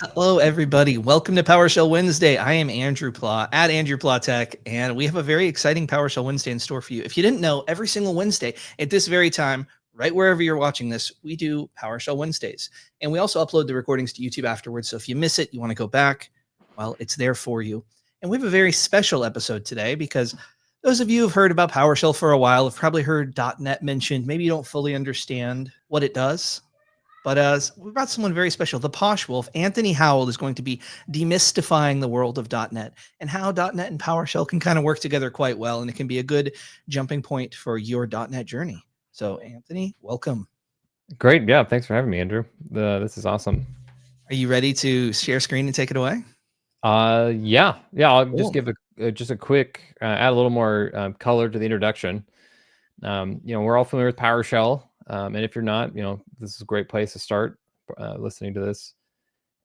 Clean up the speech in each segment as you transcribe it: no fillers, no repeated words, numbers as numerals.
Hello, everybody. Welcome to PowerShell Wednesday. I am Andrew Pla at Andrew Pla Tech, and we have a very exciting PowerShell Wednesday in store for you. If you didn't know, every single Wednesday at this very time, right wherever you're watching this, we do PowerShell Wednesdays. And we also upload the recordings to YouTube afterwards. So if you miss it, you want to go back, well, it's there for you. And we have a very special episode today because those of you who've heard about PowerShell for a while have probably heard .NET mentioned. Maybe you don't fully understand what it does. But we brought someone very special. The Posh Wolf, Anthony Howell, is going to be demystifying the world of .NET and how .NET and PowerShell can kind of work together quite well, and it can be a good jumping point for your .NET journey. So, Anthony, welcome. Great. Yeah. Thanks for having me, Andrew. This is awesome. Are you ready to share screen and take it away? Yeah. I'll Cool. just give a quick add a little more color to the introduction. We're all familiar with PowerShell, and if you're not, this is a great place to start listening to this.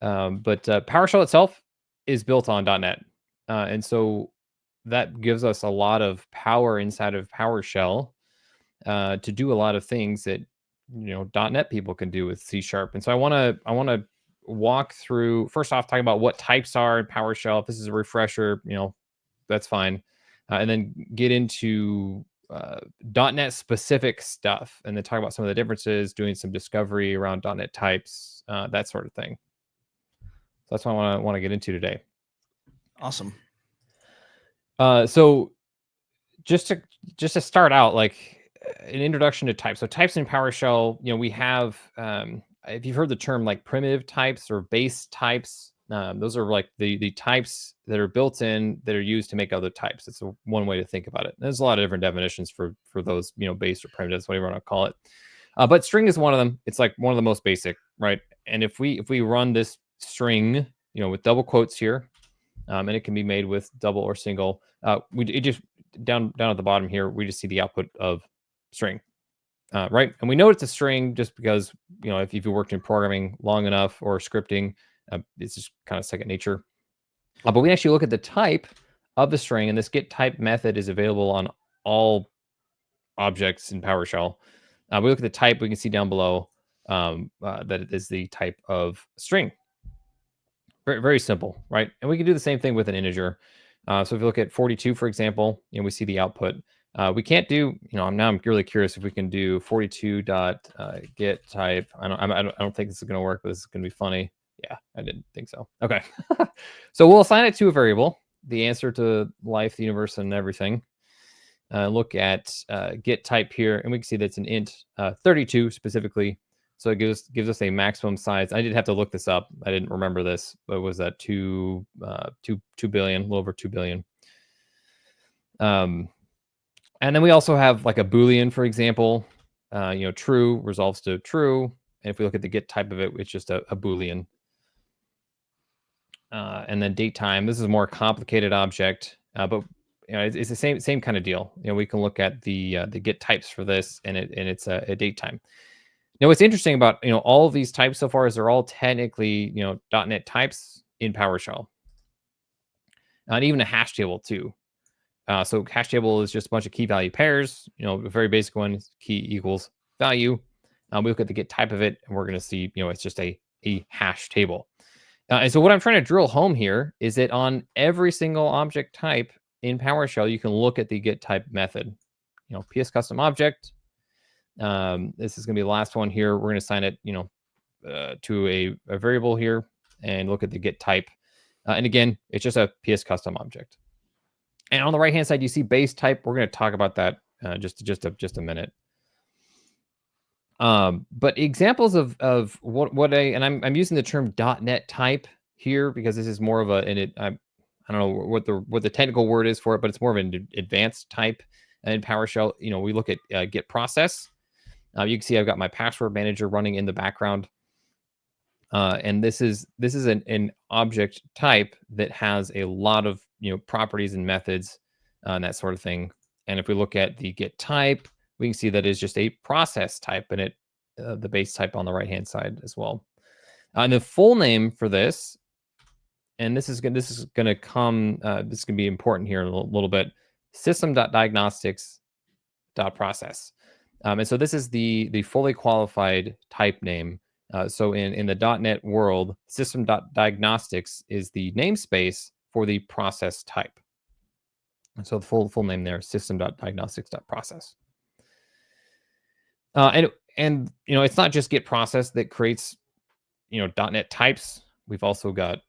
But PowerShell itself is built on .NET, and so that gives us a lot of power inside of PowerShell to do a lot of things that .NET people can do with C#. And so I want to walk through, first off, talking about what types are in PowerShell. If this is a refresher, that's fine. And then get into .NET specific stuff, and then talk about some of the differences, doing some discovery around .NET types, that sort of thing. So that's what I want to get into today. Awesome. So just to start out, like an introduction to types. So types in PowerShell, we have, if you've heard the term like primitive types or base types, those are like the types that are built in that are used to make other types. It's one way to think about it. There's a lot of different definitions for those, base or primitives, whatever you want to call it. But string is one of them. It's like one of the most basic, right? And if we run this string, with double quotes here, and it can be made with double or single, it just down at the bottom here, we just see the output of string, right? And we know it's a string just because, if you worked in programming long enough or scripting, it's just kind of second nature. But we actually look at the type of the string, and this get type method is available on all objects in PowerShell. We look at the type, we can see down below that it is the type of string. Very, very simple, right? And we can do the same thing with an integer. So if you look at 42, for example, we see the output. We can't do, I'm really curious if we can do 42 get type. I don't think this is going to work, but this is going to be funny. Yeah, I didn't think so. Okay. So we'll assign it to a variable, the answer to life, the universe, and everything. Look at get type here, and we can see that's an int 32 specifically. So it gives us a maximum size. I did have to look this up. I didn't remember this, but was that 2 billion, a little over 2 billion. And then we also have like a Boolean, for example. True resolves to true. And if we look at the get type of it, it's just a Boolean. And then date time. This is a more complicated object, but it's the same kind of deal. We can look at the get types for this, and it's a date time. Now, what's interesting about all of these types so far is they're all technically .NET types in PowerShell, and even a hash table too. So hash table is just a bunch of key value pairs. A very basic one, key equals value. We look at the get type of it, and we're going to see it's just a hash table. And so what I'm trying to drill home here is that on every single object type in PowerShell, you can look at the get type method. PS custom object. This is going to be the last one here. We're going to assign it, to a variable here, and look at the get type. And again, it's just a PS custom object. And on the right hand side, you see base type. We're going to talk about that just a minute. But examples of what I'm using the term .NET type here because this is more of I don't know what the technical word is for it, but it's more of an advanced type in PowerShell. We look at get process. You can see I've got my password manager running in the background. And this is an object type that has a lot of properties and methods and that sort of thing. And if we look at the get type, we can see that is just a process type, and it the base type on the right hand side as well. And the full name for this, and this is going to come. This is going to be important here in a little bit. System.diagnostics.process. And so this is the fully qualified type name So in the .NET world, system.diagnostics is the namespace for the process type. And so the full name there is system.diagnostics.process. And it's not just get process that creates .NET types. We've also got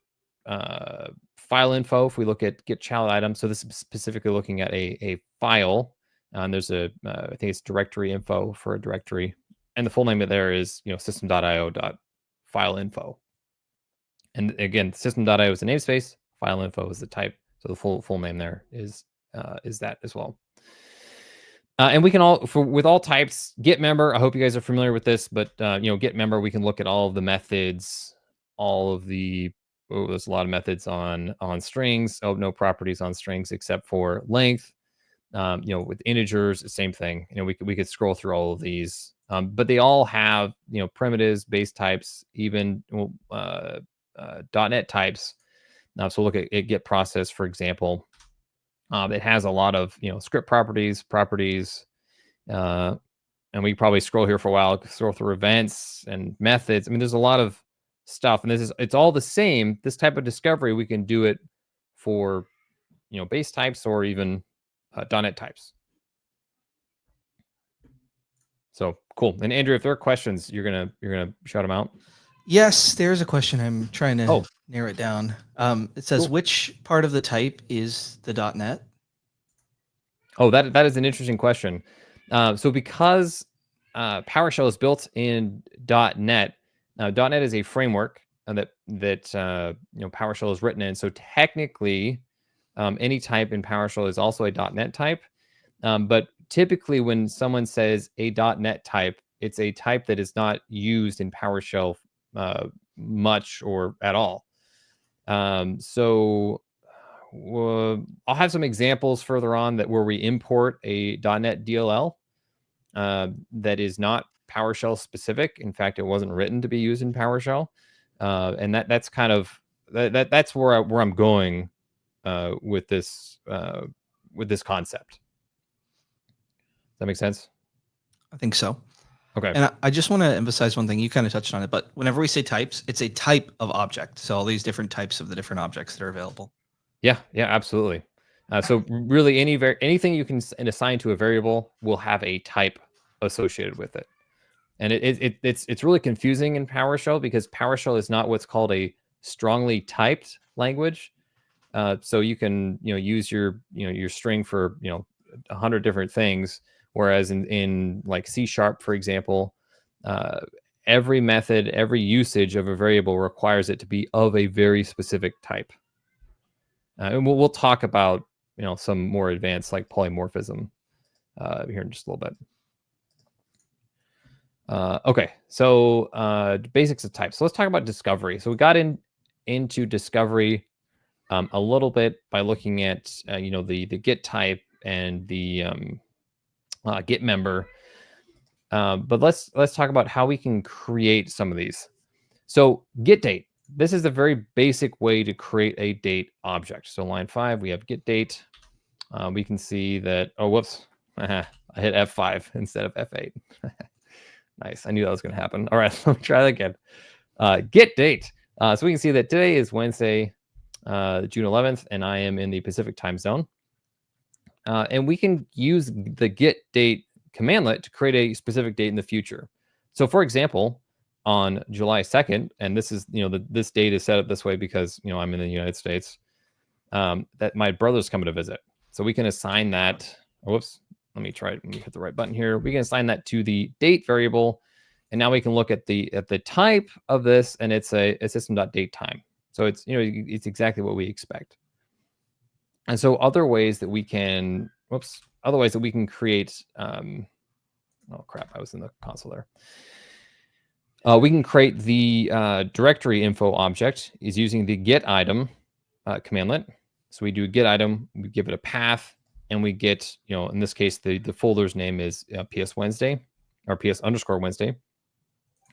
file info. If we look at get child items, so this is specifically looking at a file. And there's I think it's directory info for a directory, and the full name of there is system.io.file info. And again, system.io is the namespace, file info is the type. So the full name there is that as well. And we can with all types, get member. I hope you guys are familiar with this, but get member, we can look at all of the methods, all of the there's a lot of methods on strings. Oh, no properties on strings except for length. With integers, the same thing. We could scroll through all of these, but they all have primitives, base types, even .NET types. So look at get process, for example. It has a lot of script properties, and we probably scroll here for a while, scroll through events and methods. I mean, there's a lot of stuff, and it's all the same. This type of discovery, we can do it for base types or even .NET types. So cool. And Andrew, if there are questions, you're gonna shout them out. Yes, there's a question. I'm trying to narrow it down. It says, which part of the type is the .NET? Oh, that is an interesting question. So because PowerShell is built in .NET, now .NET is a framework that PowerShell is written in. So technically, any type in PowerShell is also a .NET type. But typically, when someone says a .NET type, it's a type that is not used in PowerShell much or at all. So I'll have some examples further on where we import a .NET DLL that is not PowerShell specific. In fact, it wasn't written to be used in PowerShell, and that's kind of that's where I'm going with this concept. Does that make sense? I think so. Okay. And I just want to emphasize one thing. You kind of touched on it, but whenever we say types, it's a type of object. So all these different types of the different objects that are available. Yeah, absolutely. So really, anything you can assign to a variable will have a type associated with it, and it's really confusing in PowerShell because PowerShell is not what's called a strongly typed language. So you can use your string for 100 different things, whereas in like C#, for example, every method, every usage of a variable requires it to be of a very specific type. And we'll talk about some more advanced like polymorphism here in just a little bit. Okay, so basics of types. So let's talk about discovery. So we got into discovery a little bit by looking at the get type and the get member. But let's talk about how we can create some of these. So get date. This is a very basic way to create a date object. So line 5, we have get date. We can see that, oh, whoops, I hit F5 instead of F8. Nice, I knew that was gonna happen. All right, let me try that again. Get date. So we can see that today is Wednesday, June 11th, and I am in the Pacific time zone. And we can use the get date commandlet to create a specific date in the future. So for example, on July 2nd, and this is, this date is set up this way because, I'm in the United States, that my brother's coming to visit. So we can assign that, whoops, let me hit the right button here. We can assign that to the date variable. And now we can look at the type of this, and it's a system.datetime. So it's, it's exactly what we expect. And so other ways that we can, create, oh crap, I was in the console there. We can create the directory info object is using the get item commandlet. So we do get item, we give it a path, and we get, in this case, the folder's name is PS Wednesday or PS_Wednesday.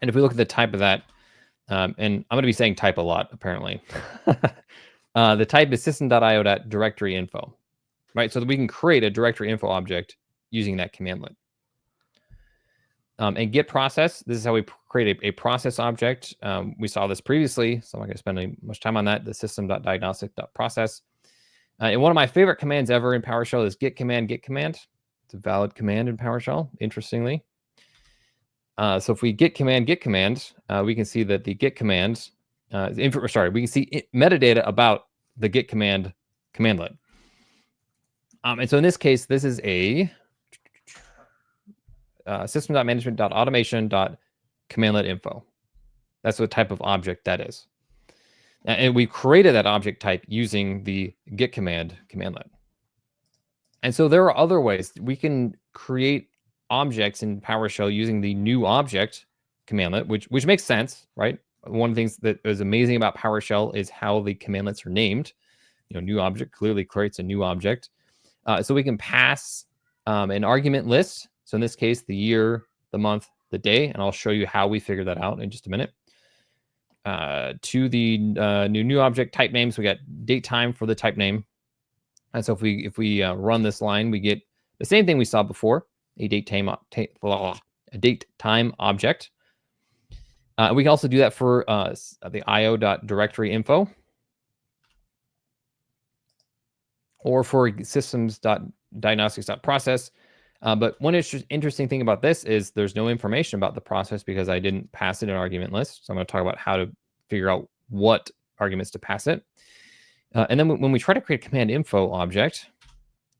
And if we look at the type of that, and I'm going to be saying type a lot, apparently. The type is system.io.directory info, right? So that we can create a directory info object using that commandlet. And get process, this is how we create a process object. We saw this previously, so I'm not going to spend much time on that, the system.diagnostic.process. And one of my favorite commands ever in PowerShell is get command, get command. It's a valid command in PowerShell, interestingly. So if we get command, we can see that the get command, we can see metadata about the get command commandlet. And so in this case, this is a system.management.automation.commandlet info. That's what type of object that is. And we created that object type using the get command commandlet. And so there are other ways we can create objects in PowerShell using the new object commandlet, which makes sense, right? One of the things that is amazing about PowerShell is how the commandlets are named. New object clearly creates a new object. So we can pass an argument list. So in this case, the year, the month, the day, and I'll show you how we figure that out in just a minute. To the new object type names, we got date time for the type name. And so if we run this line, we get the same thing we saw before, a date time object. We can also do that for the io.directory info, or for systems.diagnostics.process. But one interesting thing about this is there's no information about the process because I didn't pass it an argument list. So I'm going to talk about how to figure out what arguments to pass it. And then when we try to create a command info object,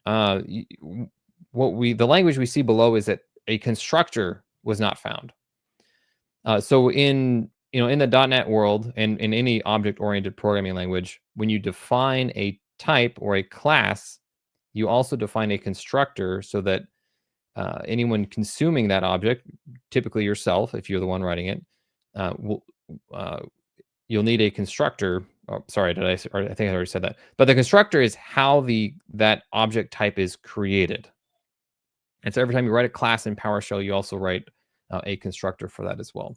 the language we see below is that a constructor was not found. So in the .NET world and in any object-oriented programming language, when you define a type or a class, you also define a constructor so that anyone consuming that object, typically yourself, if you're the one writing it, you'll need a constructor. Oh, sorry, I think I already said that. But the constructor is how that object type is created. And so every time you write a class in PowerShell, you also write a constructor for that as well.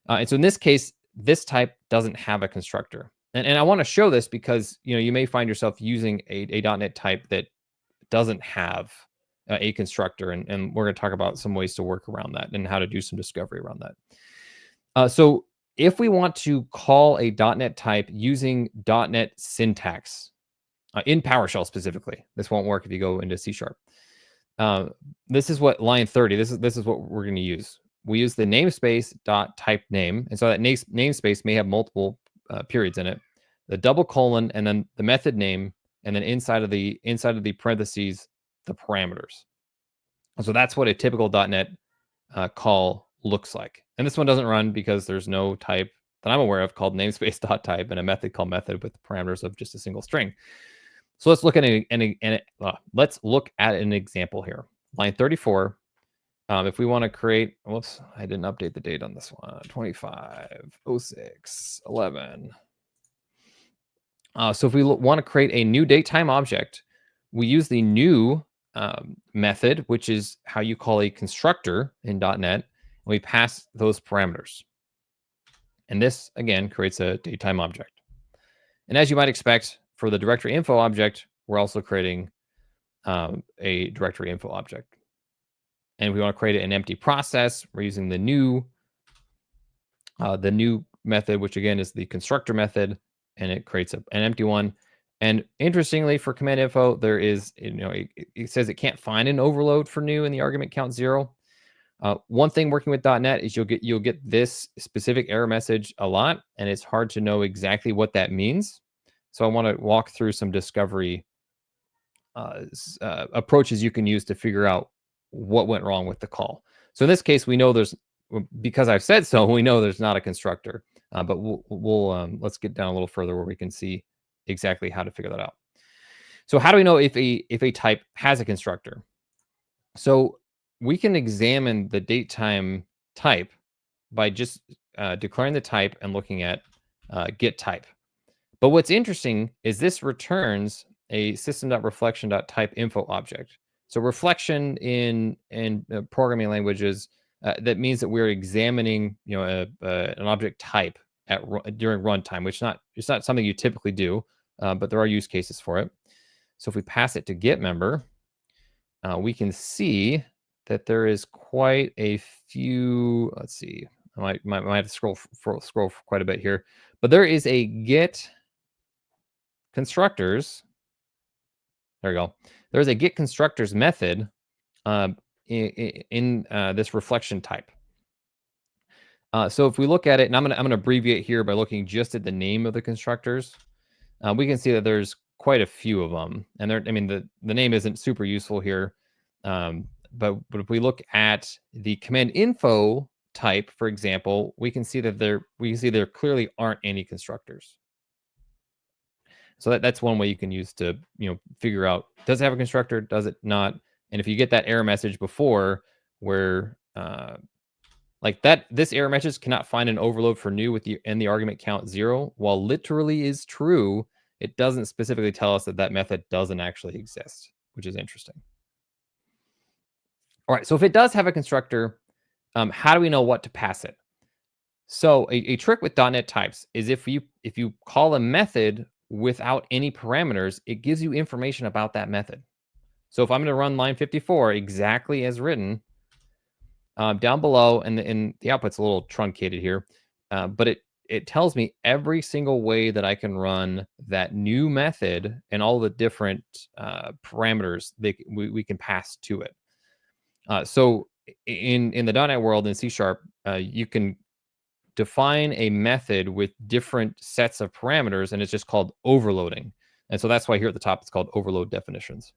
And so in this case, this type doesn't have a constructor. And I want to show this because you may find yourself using a .NET type that doesn't have a constructor, and we're going to talk about some ways to work around that and how to do some discovery around that. So if we want to call a .NET type using .NET syntax in PowerShell specifically, this won't work if you go into C#. This is what line 30. This is what we're going to use. We use the namespace .type name, and so that namespace may have multiple periods in it. The double colon, and then the method name, and then inside of the parentheses, the parameters. So that's what a typical .NET call looks like. And this one doesn't run because there's no type that I'm aware of called namespace.type and a method called method with parameters of just a single string. So let's look at an example here. Line 34. If we want to create, whoops, I didn't update the date on this one. 25/06/11. So if we want to create a new datetime object, we use the new method, which is how you call a constructor in .NET, and we pass those parameters. And this, again, creates a datetime object. And as you might expect, for the directory info object, we're also creating a directory info object. And if we want to create an empty process, we're using the new method, which again is the constructor method, and it creates an empty one. And interestingly, for command info, there is, it says it can't find an overload for new in the argument count 0. One thing working with .NET is you'll get this specific error message a lot, and it's hard to know exactly what that means. So I want to walk through some discovery approaches you can use to figure out what went wrong with the call. So in this case, we know because I've said so, we know there's not a constructor. But let's get down a little further where we can see exactly how to figure that out. So how do we know if a type has a constructor? So we can examine the datetime type by just declaring the type and looking at get type. But what's interesting is this returns a system.reflection.type info object. So reflection in programming languages, that means that we're examining an object type during runtime, which it's not something you typically do, but there are use cases for it. So if we pass it to get member, we can see that there is quite a few. Let's see. I might have to scroll quite a bit here, but there is a get constructors. There we go. There's a get constructors method in this reflection type. So if we look at it, and I'm gonna abbreviate here by looking just at the name of the constructors, we can see that there's quite a few of them, and the name isn't super useful here, but if we look at the command info type, for example, we can see that there clearly aren't any constructors. So that's one way you can use to figure out, does it have a constructor, does it not? And if you get that error message before where like that, this error message cannot find an overload for new with the argument count 0, while literally is true, it doesn't specifically tell us that method doesn't actually exist, which is interesting. All right, so if it does have a constructor, how do we know what to pass it? So a trick with .NET types is if you call a method without any parameters, it gives you information about that method. So if I'm going to run line 54 exactly as written, down below, and the output's a little truncated here, but it tells me every single way that I can run that new method and all the different parameters we can pass to it. So in the .NET world, in C#, you can define a method with different sets of parameters, and it's just called overloading. And so that's why here at the top it's called overload definitions.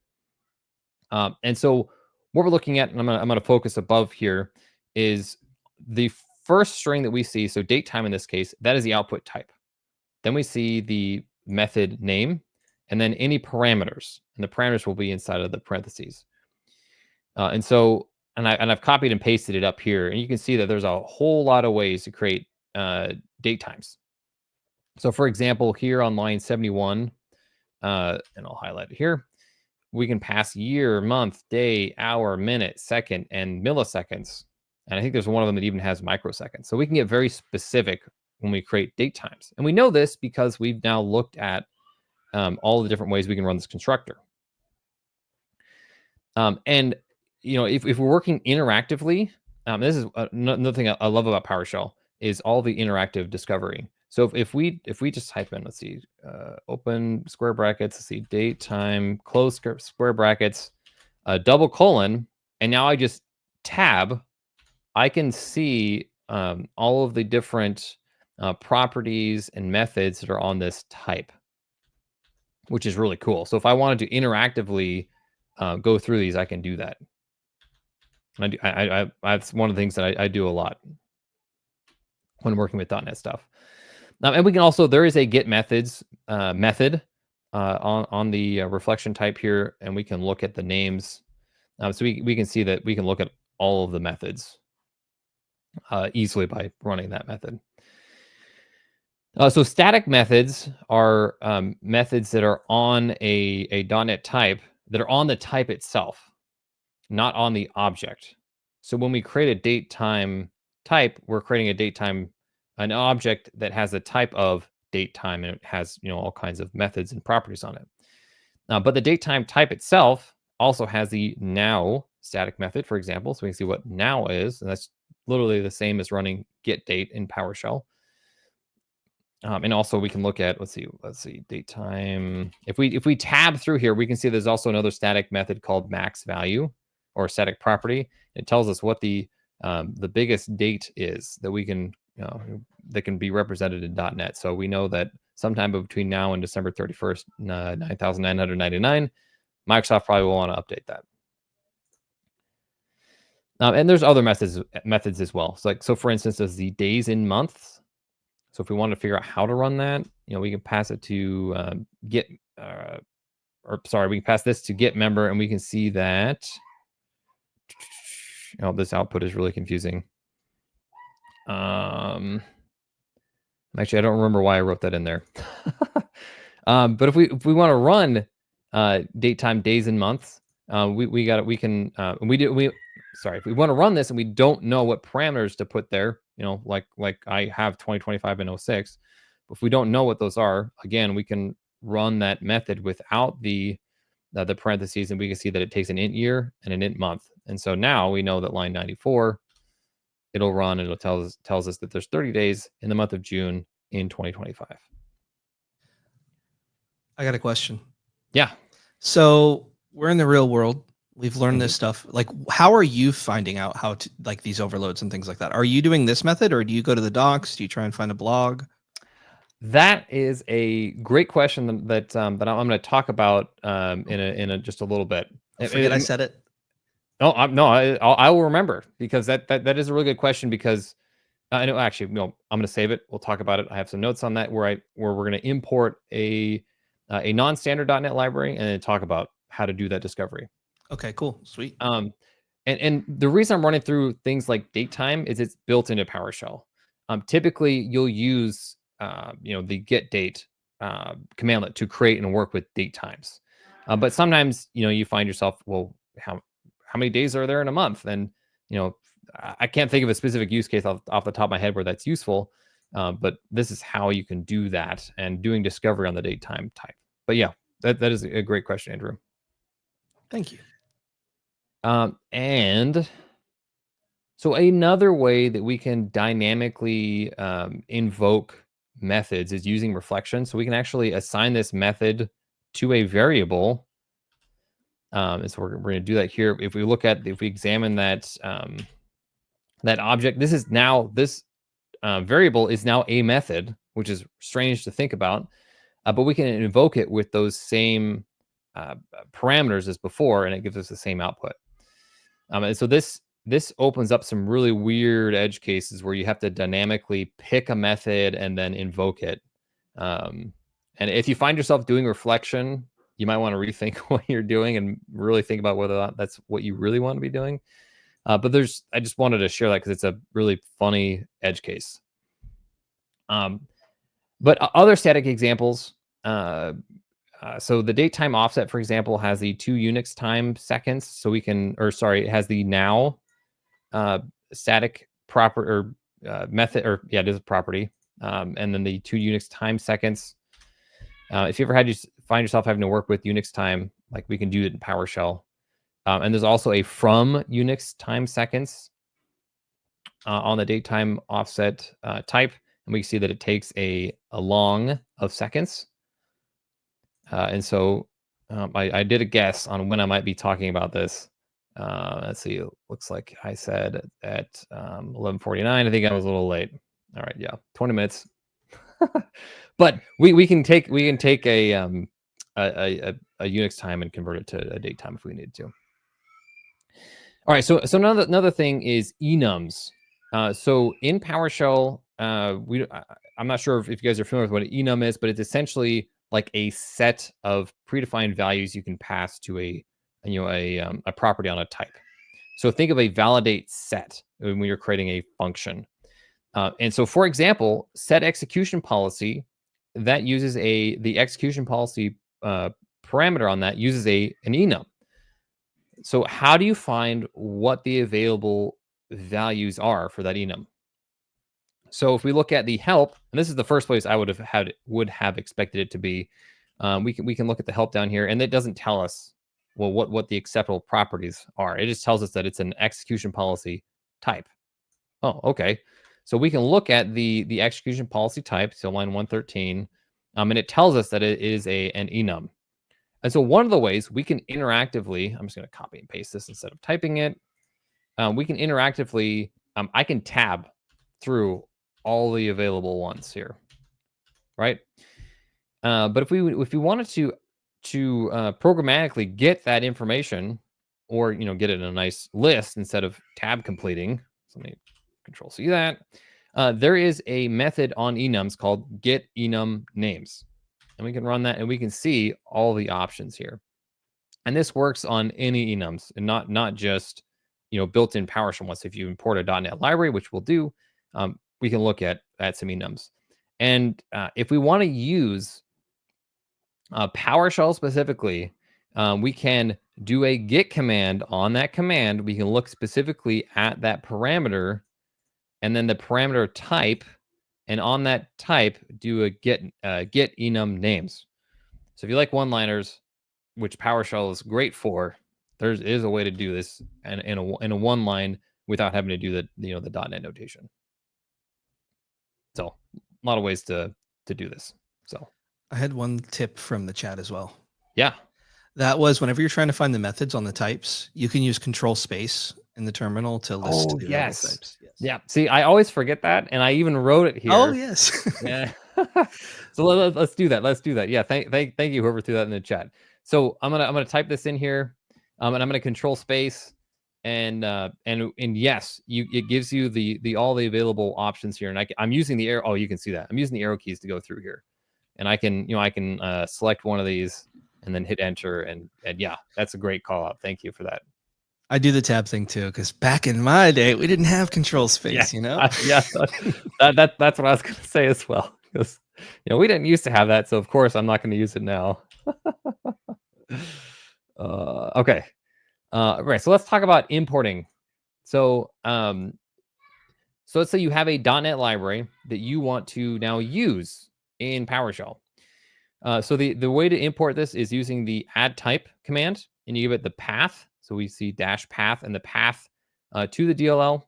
And so what we're looking at, and I'm going to focus above here, is the first string that we see. So date time in this case, that is the output type. Then we see the method name, and then any parameters, and the parameters will be inside of the parentheses. And I've copied and pasted it up here, and you can see that there's a whole lot of ways to create date times. So for example, here on line 71, and I'll highlight it here, we can pass year, month, day, hour, minute, second, and milliseconds. And I think there's one of them that even has microseconds. So we can get very specific when we create date times. And we know this because we've now looked at all the different ways we can run this constructor. And if we're working interactively, this is another thing I love about PowerShell is all the interactive discovery. So if we just type in, let's see, open square brackets, let's see, date, time, close square brackets, double colon, and now I just tab, I can see all of the different properties and methods that are on this type, which is really cool. So if I wanted to interactively go through these, I can do that. That's one of the things that I do a lot when working with .NET stuff. And we can also, there is a get methods method on the reflection type here, and we can look at the names. So we can see that we can look at all of the methods easily by running that method. So static methods are methods that are on a .NET type, that are on the type itself, not on the object. So when we create a date time type, we're creating a date time, an object that has a type of date time, and it has all kinds of methods and properties on it. But the date time type itself also has the now static method, for example. So we can see what now is, and that's literally the same as running get date in PowerShell. And also we can look at, let's see, date time. If we tab through here, we can see there's also another static method called max value, or static property. It tells us what the biggest date is that we can that can be represented in .NET. So we know that sometime between now and December 31st, 9,999, Microsoft probably will want to update that. And there's other methods as well. So for instance, there's the days in months. So if we want to figure out how to run that, we can pass it to we can pass this to get member, and we can see that. This output is really confusing. Actually, I don't remember why I wrote that in there. But if we want to run date time, days, and months, if we want to run this and we don't know what parameters to put there, like I have 2025 and 06, but if we don't know what those are, again, we can run that method without the parentheses, and we can see that it takes an int year and an int month. And so now we know that line 94, it'll run and it'll tells us that there's 30 days in the month of June in 2025. I got a question. Yeah. So we're in the real world. We've learned this Mhm. stuff. Like, how are you finding out how to like these overloads and things like that? Are you doing this method, or do you go to the docs? Do you try and find a blog? That is a great question that I'm going to talk about in a just a little bit. Forget I said it. No, I will remember, because that is a really good question, because I know, actually, no, I'm going to save it. We'll talk about it. I have some notes on that where we're going to import a non-standard .NET library and then talk about how to do that discovery. Okay, cool, sweet. And the reason I'm running through things like datetime is it's built into PowerShell. Typically, you'll use the get date commandlet to create and work with date times. But sometimes you find yourself, well, how many days are there in a month? And I can't think of a specific use case off the top of my head where that's useful. But this is how you can do that, and doing discovery on the datetime type. But yeah, that is a great question, Andrew. Thank you. And so another way that we can dynamically invoke methods is using reflection. So we can actually assign this method to a variable. And so we're going to do that here. If we examine that that object, this variable is now a method, which is strange to think about, but we can invoke it with those same parameters as before, and it gives us the same output. And so this opens up some really weird edge cases where you have to dynamically pick a method and then invoke it. And if you find yourself doing reflection, you might want to rethink what you're doing and really think about whether or not that's what you really want to be doing. But I just wanted to share that because it's a really funny edge case. But other static examples, so the date time offset, for example, has the 2 Unix time seconds. So it has the now static proper method, or yeah, it is a property. And then the 2 Unix time seconds. If you ever find yourself having to work with Unix time, like, we can do it in PowerShell. And there's also a from Unix time seconds on the date time offset type. And we see that it takes a long of seconds. And so I did a guess on when I might be talking about this. Let's see. It looks like I said at 11:49. I think I was a little late. All right, yeah, 20 minutes. But we can take a Unix time and convert it to a date time if we need to. All right, so another thing is enums. So in PowerShell, I'm not sure if you guys are familiar with what an enum is, but it's essentially like a set of predefined values you can pass to a property on a type. So think of a validate set when you're creating a function. And so, for example, set execution policy, that uses the execution policy parameter on that uses an enum. So how do you find what the available values are for that enum? So if we look at the help, and this is the first place I would have expected it to be, we can look at the help down here, and it doesn't tell us, well, what the acceptable properties are. It just tells us that it's an execution policy type. Oh, okay. So we can look at the execution policy type, so line 113, and it tells us that it is an enum. And so one of the ways we can interactively, I'm just going to copy and paste this instead of typing it. We can interactively, I can tab through all the available ones here, right? But if we wanted to programmatically get that information, or get it in a nice list instead of tab completing, so let me Control C that. There is a method on enums called get enum names, and we can run that, and we can see all the options here. And this works on any enums, and not just built-in PowerShell ones. If you import a .NET library, which we'll do, we can look at some enums. And if we want to use PowerShell specifically, we can do a get command. On that command, we can look specifically at that parameter, and then the parameter type, and on that type, do a get enum names. So if you like one-liners, which PowerShell is great for, There is a way to do this in a one line without having to do the .NET notation. So a lot of ways to do this. So I had one tip from the chat as well. yeah. That was whenever you're trying to find the methods on the types, you can use control space in the terminal to list the available types. Yes. Yeah. See, I always forget that, and I even wrote it here. Oh yes. Yeah. So let's do that. Let's do that. Yeah. Thank you, whoever threw that in the chat. So I'm gonna type this in here, and I'm gonna control space, and yes, it gives you the all the available options here, and I'm using the arrow. Oh, you can see that I'm using the arrow keys to go through here, and I can select one of these and then hit enter, and yeah, that's a great call out. Thank you for that. I do the tab thing too, because back in my day, we didn't have control space, you know? That's what I was going to say as well. Because, we didn't used to have that. So, of course, I'm not going to use it now. Okay. Right. So, let's talk about importing. So, let's say you have a .NET library that you want to now use in PowerShell. So the way to import this is using the add type command, and you give it the path. So we see -path and the path to the DLL.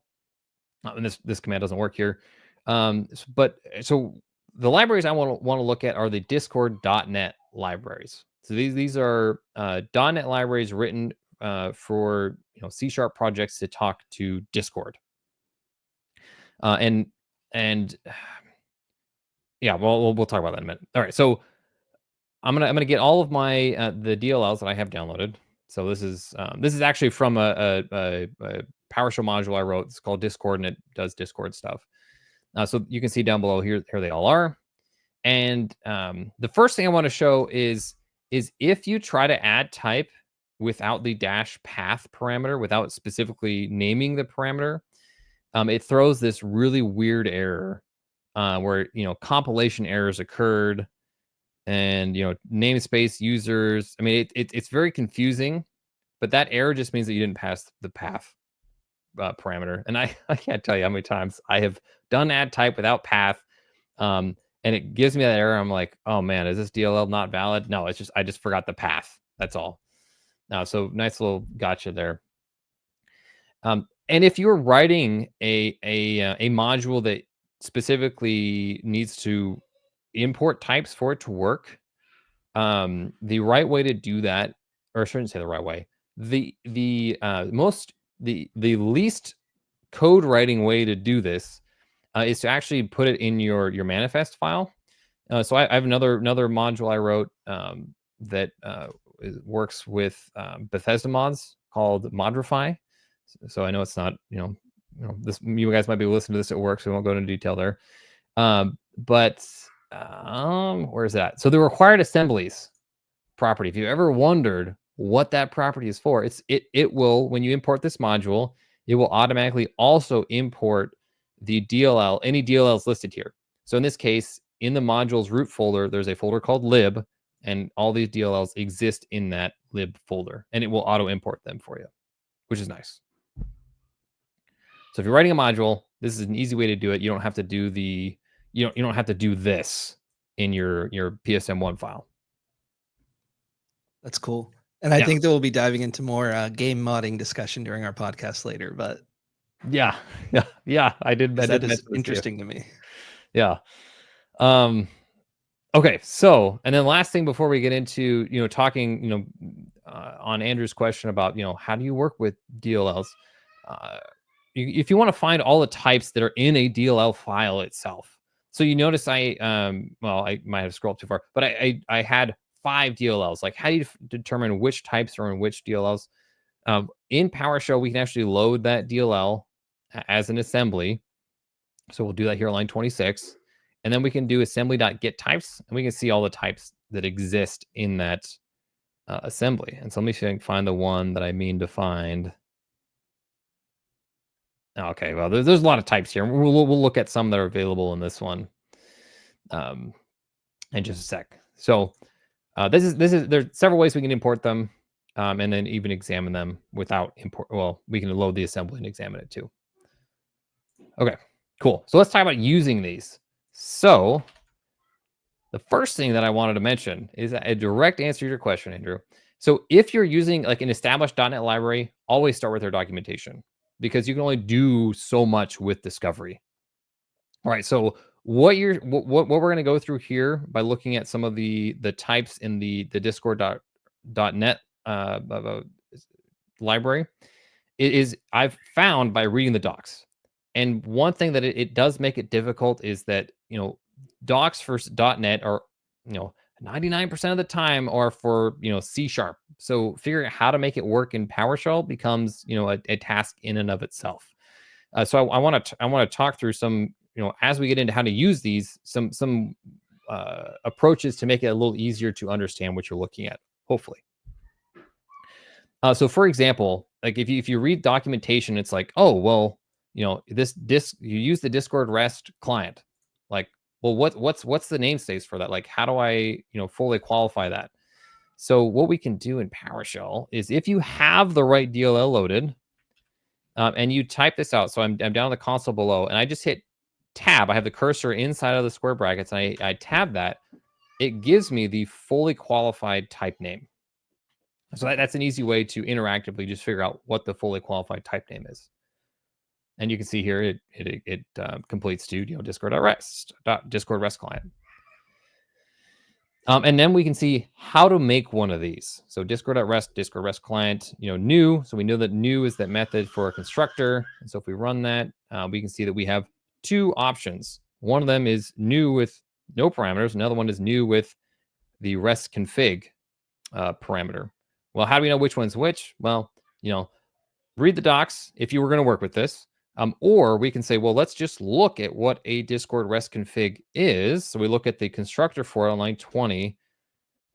And this command doesn't work here. So the libraries I want to look at are the Discord.NET libraries. So these are .NET libraries written for C# projects to talk to Discord. And yeah, we'll talk about that in a minute. All right, so I'm gonna get all of my the DLLs that I have downloaded. So this is actually from a PowerShell module I wrote. It's called Discord, and it does Discord stuff. So you can see down below here they all are. And the first thing I want to show is if you try to add type without the -path parameter, without specifically naming the parameter, it throws this really weird error where compilation errors occurred. And namespace users. I mean, it's very confusing, but that error just means that you didn't pass the path parameter. And I can't tell you how many times I have done add type without path, and it gives me that error. I'm like, oh man, is this DLL not valid? No, it's just I just forgot the path. That's all. Now, so nice little gotcha there. And if you're writing a module that specifically needs to import types for it to work, the right way to do that, or I shouldn't say the right way, the least code writing way to do this is to actually put it in your manifest file. So I have another module I wrote that works with Bethesda mods called Modify. So I know it's not this, you guys might be listening to this at work, so we won't go into detail there. But where is that? So the required assemblies property. If you ever wondered what that property is for, it will, when you import this module, it will automatically also import the DLL, any DLLs listed here. So in this case, in the module's root folder, there's a folder called lib, and all these DLLs exist in that lib folder, and it will auto import them for you, which is nice. So if you're writing a module, this is an easy way to do it. You don't have to do you don't have to do this in your PSM1 file. That's cool. And I think that we'll be diving into more game modding discussion during our podcast later, but yeah, I did. That is interesting to me. Yeah. Okay. So, and then last thing before we get into, talking, on Andrew's question about, how do you work with DLLs? If you want to find all the types that are in a DLL file itself. So you notice I might have scrolled too far, but I had 5 DLLs. Like, how do you determine which types are in which DLLs? In PowerShell, we can actually load that DLL as an assembly. So we'll do that here on line 26. And then we can do assembly.getTypes, and we can see all the types that exist in that assembly. And so let me see if I can find the one that I mean to find. Okay, well, there's a lot of types here. We'll look at some that are available in this one in just a sec. So there's several ways we can import them, and then even examine them without import. Well, we can load the assembly and examine it too. Okay, cool. So let's talk about using these. So the first thing that I wanted to mention is a direct answer to your question, Andrew. So if you're using like an established .NET library, always start with their documentation because you can only do so much with discovery. All right, so what we're going to go through here by looking at some of the types in the Discord.net library is I've found by reading the docs. And one thing that it does make it difficult is that, docs for .NET are, 99% of the time are for, C#. So figuring out how to make it work in PowerShell becomes, a task in and of itself. So I want to talk through some, as we get into how to use these, some approaches to make it a little easier to understand what you're looking at, hopefully. So for example, like if you read documentation, it's like, oh, well, you use the Discord REST client. Like, well, what's the namespace for that? Like, how do I, fully qualify that? So what we can do in PowerShell is if you have the right DLL loaded, and you type this out. So I'm down in the console below, and I just hit tab. I have the cursor inside of the square brackets, and I tab that. It gives me the fully qualified type name. So that's an easy way to interactively just figure out what the fully qualified type name is. And you can see here it completes to Discord REST client. And then we can see how to make one of these. So Discord.rest, Discord REST client, new. So we know that new is that method for a constructor. And so if we run that, we can see that we have two options. One of them is new with no parameters. Another one is new with the REST config parameter. Well, how do we know which one's which? Well, read the docs if you were going to work with this. Or we can say, well, let's just look at what a Discord REST config is. So we look at the constructor for it on line 20.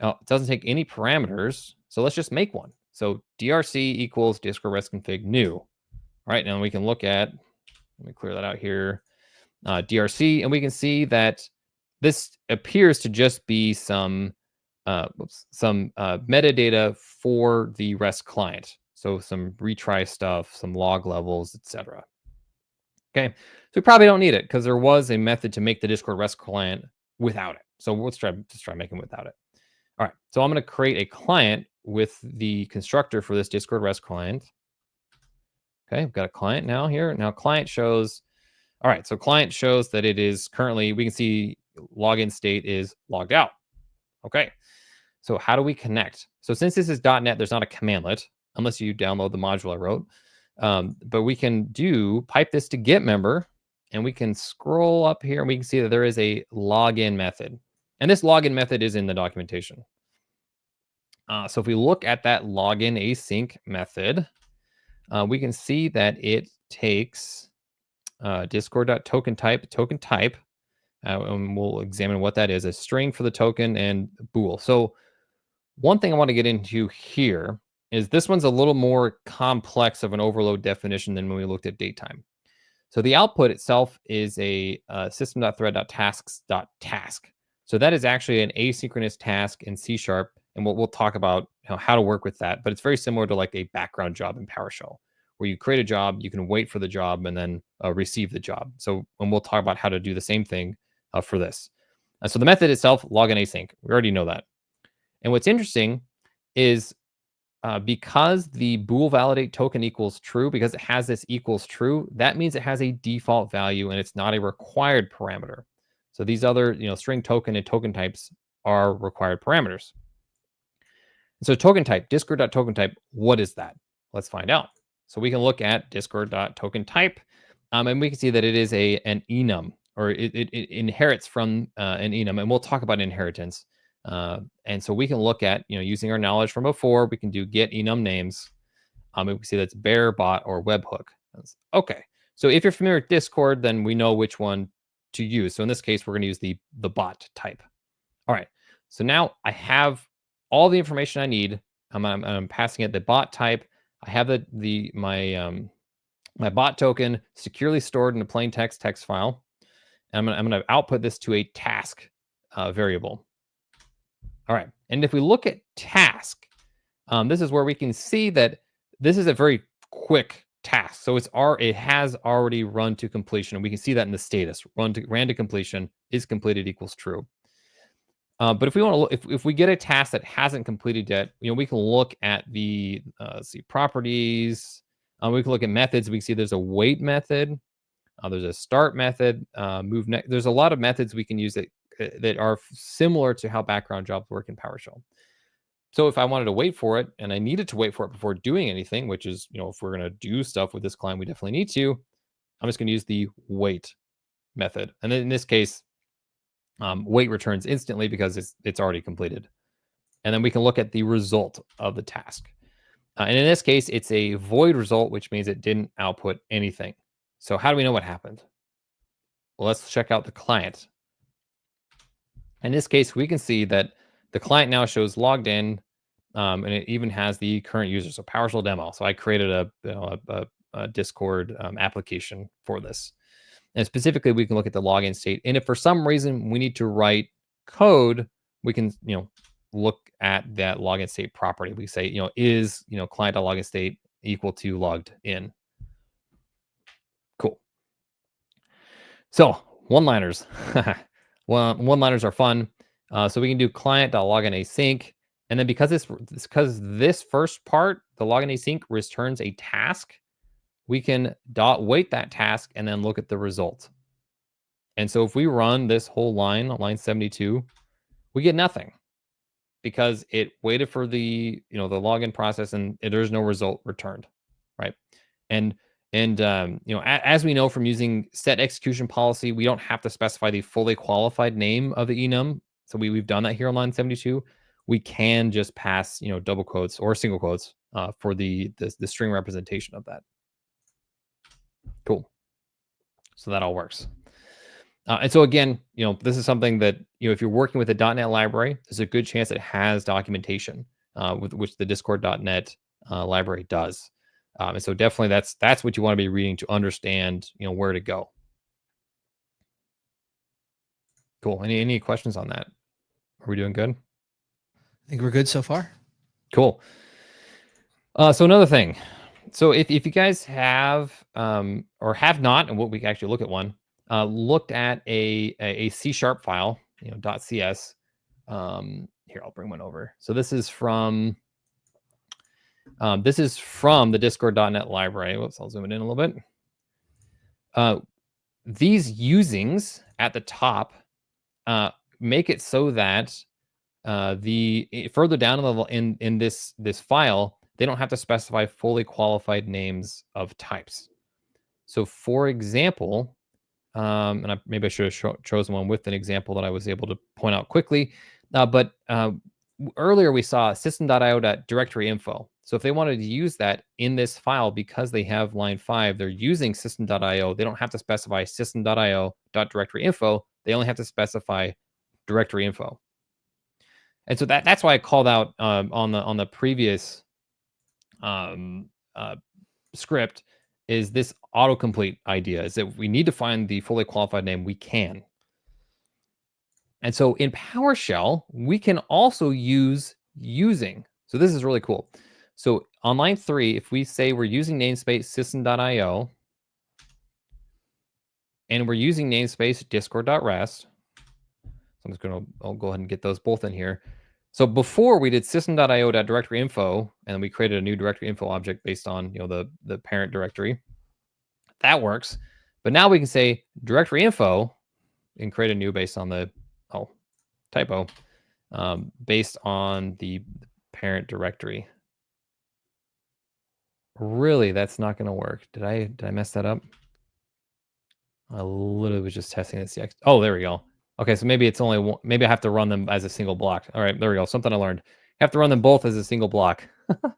It doesn't take any parameters. So let's just make one. So DRC equals Discord REST config new. All right, now we can look at, let me clear that out here, DRC, and we can see that this appears to just be some metadata for the REST client. So some retry stuff, some log levels, etc. Okay, so we probably don't need it because there was a method to make the Discord REST client without it. So let's try making it without it. All right, so I'm going to create a client with the constructor for this Discord REST client. Okay, I've got a client now here. Now client shows, all right, so client shows that it is currently, we can see login state is logged out. Okay, so how do we connect? So since this is .NET, there's not a commandlet unless you download the module I wrote. But we can pipe this to get member, and we can scroll up here and we can see that there is a login method. And this login method is in the documentation. So if we look at that login async method, we can see that it takes discord.token type, and we'll examine what that is, a string for the token and bool. So one thing I want to get into here is this one's a little more complex of an overload definition than when we looked at datetime. So the output itself is a system.thread.tasks.task. So that is actually an asynchronous task in C#, and we'll talk about how to work with that. But it's very similar to like a background job in PowerShell, where you create a job, you can wait for the job, and then receive the job. So, and we'll talk about how to do the same thing for this. So the method itself, login async, we already know that. And what's interesting is because the bool validate token equals true, because it has this equals true, that means it has a default value and it's not a required parameter. So these other, string token and token types are required parameters. So token type, discord.token type, what is that? Let's find out. So we can look at discord.token type, and we can see that it is an enum, or it inherits from an enum, and we'll talk about inheritance. And so we can look at, using our knowledge from before, we can do get enum names. And we can see that's bear, bot, or webhook. Okay. So if you're familiar with Discord, then we know which one to use. So in this case, we're going to use the bot type. All right. So now I have all the information I need. I'm passing it the bot type. I have my bot token securely stored in a plain text file. And I'm going to output this to a task variable. All right, and if we look at task, this is where we can see that this is a very quick task. So it has already run to completion, and we can see that in the status. Ran to completion is completed equals true. But if we want to look, if we get a task that hasn't completed yet, we can look at the properties. We can look at methods. We can see there's a wait method. There's a start method. Move next. There's a lot of methods we can use that are similar to how background jobs work in PowerShell. So if I wanted to wait for it and I needed to wait for it before doing anything, which is, if we're going to do stuff with this client, we definitely need to, I'm just going to use the wait method. And then in this case, wait returns instantly because it's already completed. And then we can look at the result of the task. And in this case, it's a void result, which means it didn't output anything. So how do we know what happened? Well, let's check out the client. In this case, we can see that the client now shows logged in, and it even has the current user. So PowerShell demo. So I created a Discord application for this. And specifically, we can look at the login state. And if for some reason we need to write code, we can, look at that login state property. We say, is, client.login state equal to logged in. Cool. So one-liners. Well, one-liners are fun. So we can do client.login async. And then because this first part, the login async returns a task, we can wait that task and then look at the result. And so if we run this whole line on line 72, we get nothing because it waited for the login process and there's no result returned, right? And as we know from using set execution policy, we don't have to specify the fully qualified name of the enum. So we've done that here on line 72. We can just pass double quotes or single quotes for the string representation of that. Cool. So that all works. And so again, this is something that, if you're working with a .NET library, there's a good chance it has documentation, with which the Discord.NET library does. And so definitely that's what you want to be reading to understand, where to go. Cool. Any questions on that? Are we doing good? I think we're good so far. Cool. So another thing. So if you guys have or have not, and what we can actually look at one, looked at a C# file, .cs. Here, I'll bring one over. So this is from the Discord.NET library. Whoops, I'll zoom it in a little bit. These usings at the top make it so that further down in this file, they don't have to specify fully qualified names of types. So for example, and maybe I should have chosen one with an example that I was able to point out quickly. But earlier we saw system.io.directory.info. So if they wanted to use that in this file, because they have line 5, they're using system.io. They don't have to specify system.io.directory.info. They only have to specify directory.info. And so that's why I called out on the previous script is this autocomplete idea, is that we need to find the fully qualified name. We can. And so in PowerShell, we can also use using. So this is really cool. So on line 3, if we say we're using namespace system.io and we're using namespace discord.rest, so I'll go ahead and get those both in here. So before we did system.io.directory.info, and we created a new directory.info object based on the parent directory. That works. But now we can say directory.info and create a new based on the typo, based on the parent directory. Really, that's not going to work. Did I mess that up? I literally was just testing this. Oh, there we go. Okay, so maybe it's only one. Maybe I have to run them as a single block. All right, there we go. Something I learned. You have to run them both as a single block. There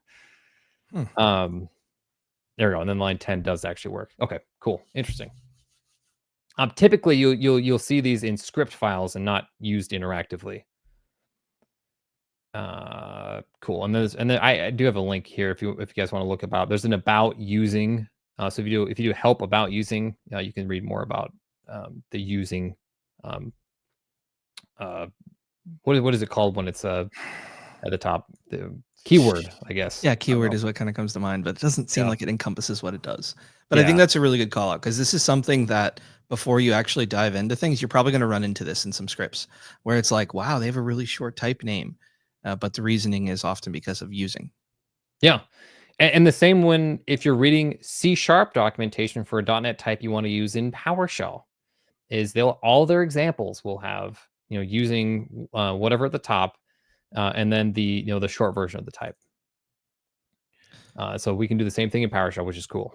we go. And then line 10 does actually work. Okay, cool. Interesting. Typically, you'll see these in script files and not used interactively. Cool. And then I do have a link here if you guys want to look about. There's an about using. So if you do help about using, you can read more about the using. What is it called when it's at the top. The keyword, I guess. Yeah, keyword is what kind of comes to mind, but it doesn't seem like it encompasses what it does. But I think that's a really good call out, because this is something that before you actually dive into things, you're probably going to run into this in some scripts where it's like, wow, they have a really short type name. But the reasoning is often because of using. Yeah. And the same when if you're reading C# documentation for a .NET type you want to use in PowerShell, is all their examples will have, using whatever at the top, and then the short version of the type. So we can do the same thing in PowerShell, which is cool.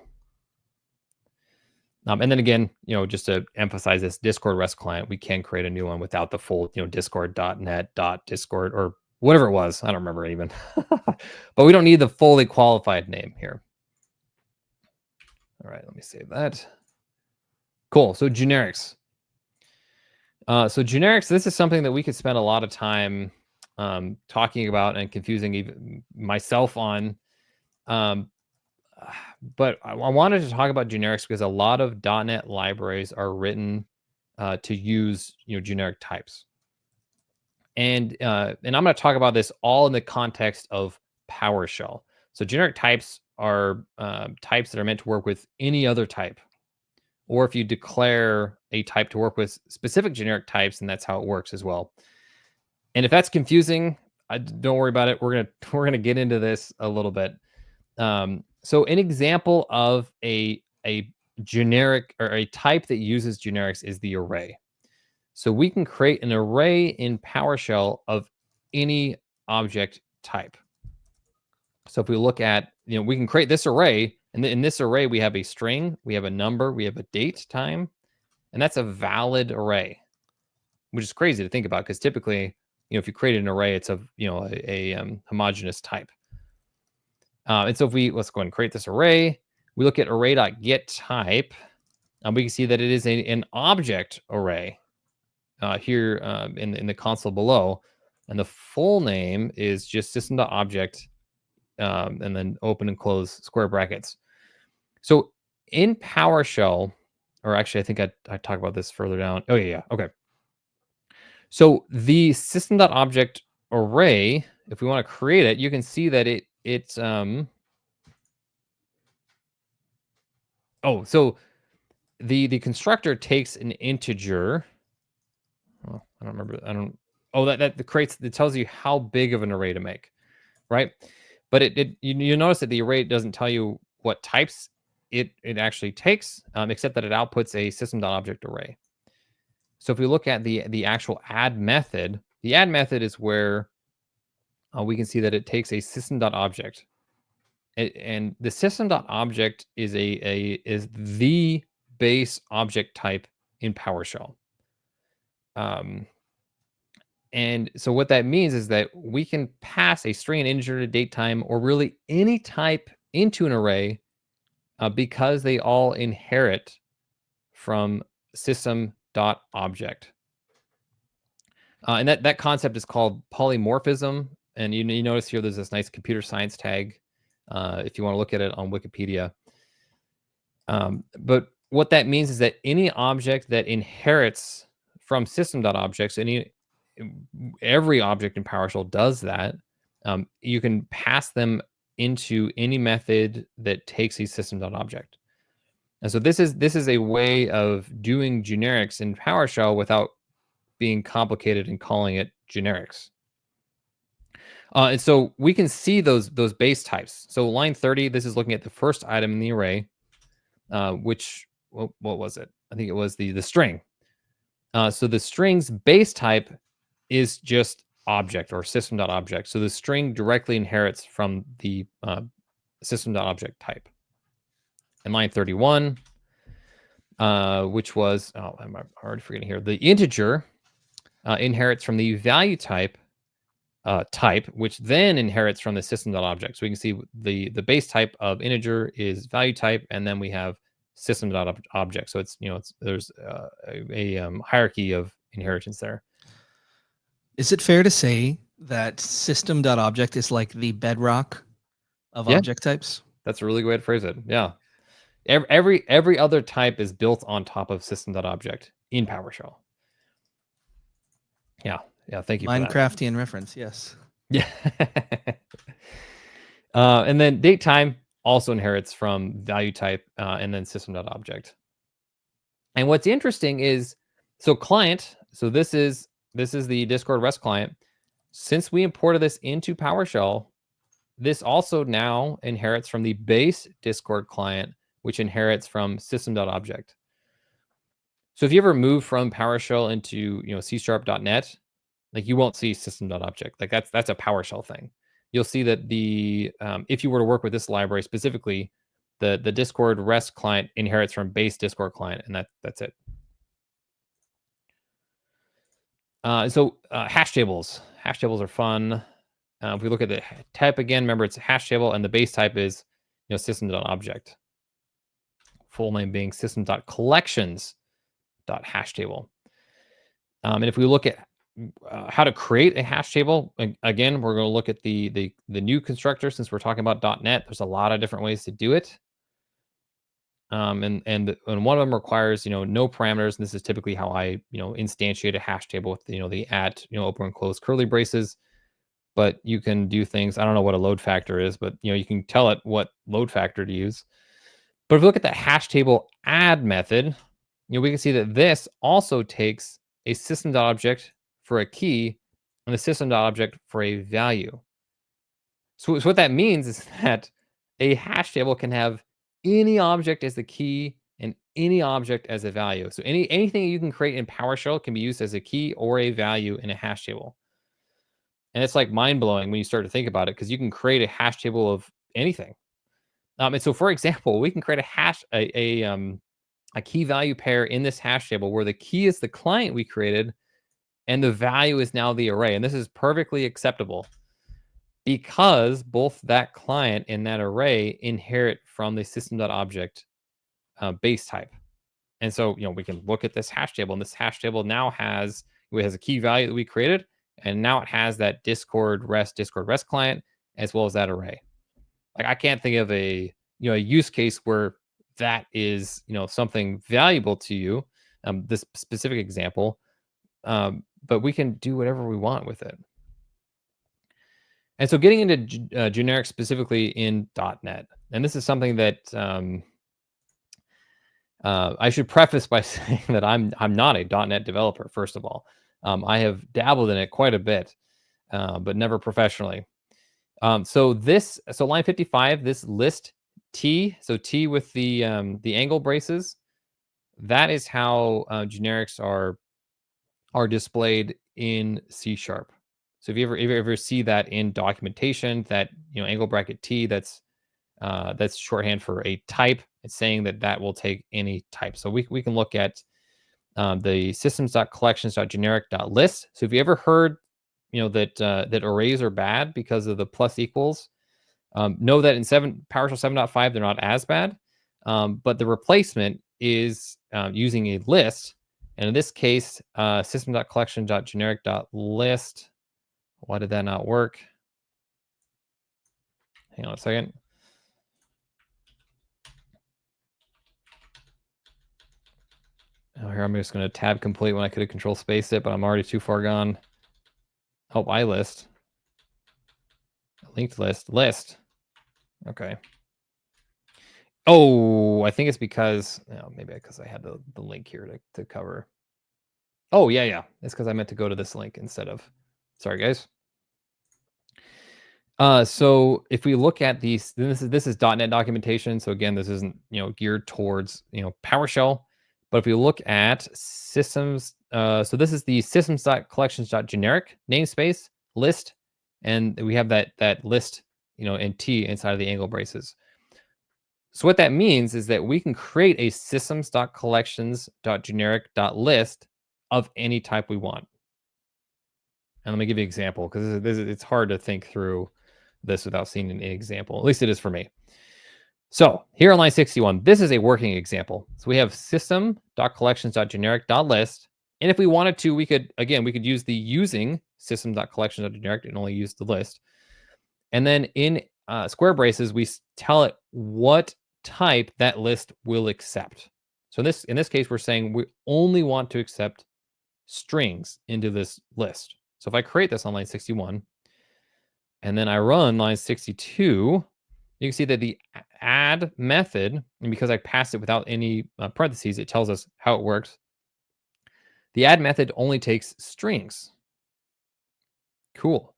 And then again, just to emphasize this Discord REST client, we can create a new one without the full, discord.net.discord or whatever it was. I don't remember even. But we don't need the fully qualified name here. All right, let me save that. Cool. So generics. This is something that we could spend a lot of time talking about and confusing even myself on. But I wanted to talk about generics because a lot of .NET libraries are written to use generic types. And I'm going to talk about this all in the context of PowerShell. So generic types are types that are meant to work with any other type. Or if you declare a type to work with specific generic types, and that's how it works as well. And if that's confusing, don't worry about it. We're gonna get into this a little bit. So an example of a generic or a type that uses generics is the array. So we can create an array in PowerShell of any object type. So if we look at, we can create this array, and in this array we have a string, we have a number, we have a date, time, and that's a valid array, which is crazy to think about because typically, if you create an array, it's of a homogeneous type. And so if let's go ahead and create this array, we look at array.getType, and we can see that it is an object array here in the console below, and the full name is just system.object, and then open and close square brackets. So in PowerShell, or actually, I think I talk about this further down. Oh yeah, okay. So the system.object array, if we want to create it, you can see that it's so the constructor takes an integer. Oh, I don't remember. That tells you how big of an array to make, right? But you notice that the array doesn't tell you what types it actually takes, except that it outputs a system.object array. So if we look at the actual add method, the add method is where we can see that it takes a system.object, and the system.object is the base object type in PowerShell. And so what that means is that we can pass a string, an integer, a date, time, or really any type into an array because they all inherit from system.object. And that concept is called polymorphism. And you notice here there's this nice computer science tag if you want to look at it on Wikipedia. But what that means is that any object that inherits from system.objects, every object in PowerShell does that. You can pass them into any method that takes a system.object. And so this is a way of doing generics in PowerShell without being complicated and calling it generics. And so we can see those base types. So line 30, this is looking at the first item in the array, which, what was it? I think it was the string. So the string's base type is just object or system.object. So the string directly inherits from the system.object type. And line 31, which was, I'm already forgetting here, the integer inherits from the value type, which then inherits from the system.object. So we can see the base type of integer is value type, and then we have system.object. So it's there's a hierarchy of inheritance there. Is it fair to say that system.object is like the bedrock of object types? That's a really good way to phrase it. Yeah. Every other type is built on top of system.object in PowerShell. Yeah. Thank you. Minecraftian reference. Yes. Yeah. And then date time also inherits from value type and then system.object. And what's interesting is, so client, so this is the Discord REST client. Since we imported this into PowerShell, this also now inherits from the base Discord client, which inherits from system.object. So if you ever move from PowerShell into C#.net, like you won't see system.object. Like that's a PowerShell thing. You'll see that the if you were to work with this library specifically, the Discord REST client inherits from base Discord client, and that's it. So hash tables. Hash tables are fun. If we look at the type again, remember it's a hash table, and the base type is system.object. Full name being system.collections.hashtable. And if we look at how to create a hash table, again, we're going to look at the new constructor. Since we're talking about .NET, there's a lot of different ways to do it. And one of them requires no parameters, and this is typically how I instantiate a hash table with the at open and close curly braces. But you can do things. I don't know what a load factor is, but you can tell it what load factor to use. But if we look at the hash table add method, we can see that this also takes a system.object for a key and the system.object for a value. So what that means is that a hash table can have any object as the key and any object as a value. So anything you can create in PowerShell can be used as a key or a value in a hash table. And it's like mind-blowing when you start to think about it, because you can create a hash table of anything. And so, for example, we can create a key value pair in this hash table where the key is the client we created and the value is now the array. And this is perfectly acceptable because both that client and that array inherit from the system.object base type. And so, we can look at this hash table, and this hash table now has a key value that we created, and now it has that Discord REST client as well as that array. Like, I can't think of a use case where that is something valuable to you, this specific example, but we can do whatever we want with it. And so getting into generic specifically in .NET, and this is something that I should preface by saying that I'm not a .NET developer. First of all, I have dabbled in it quite a bit, but never professionally. So line 55, this list T, so T with the angle braces, that is how generics are displayed in C#. So if you ever see that in documentation, that angle bracket T, that's shorthand for a type. It's saying that will take any type. So we can look at the systems.collections.generic.list. So if you ever heard that arrays are bad because of the plus equals, know that in PowerShell 7.5 they're not as bad, but the replacement is using a list. And in this case, system.collection.generic.list. Why did that not work? Hang on a second. Oh, here I'm just going to tab complete when I could have control spaced it, but I'm already too far gone. Oh, iList. Linked list. Okay. Oh, I think it's because maybe because I had the link here to cover. Oh, yeah. It's because I meant to go to this link instead of. Sorry, guys. So if we look at these, this is .NET documentation. So again, this isn't geared towards PowerShell. But if we look at systems, so this is the systems.collections.generic namespace list, and we have that list in T inside of the angle braces. So what that means is that we can create a systems.collections.generic.list of any type we want. And let me give you an example, because it's hard to think through this without seeing an example. At least it is for me. So here on line 61, this is a working example. So we have system.collections.generic.list. And if we wanted to, we could use the using system.collections.generic and only use the list. And then in square braces, we tell it what type that list will accept. So in this case, we're saying we only want to accept strings into this list. So if I create this on line 61, and then I run line 62, you can see that the add method, and because I passed it without any parentheses, it tells us how it works. The add method only takes strings. Cool.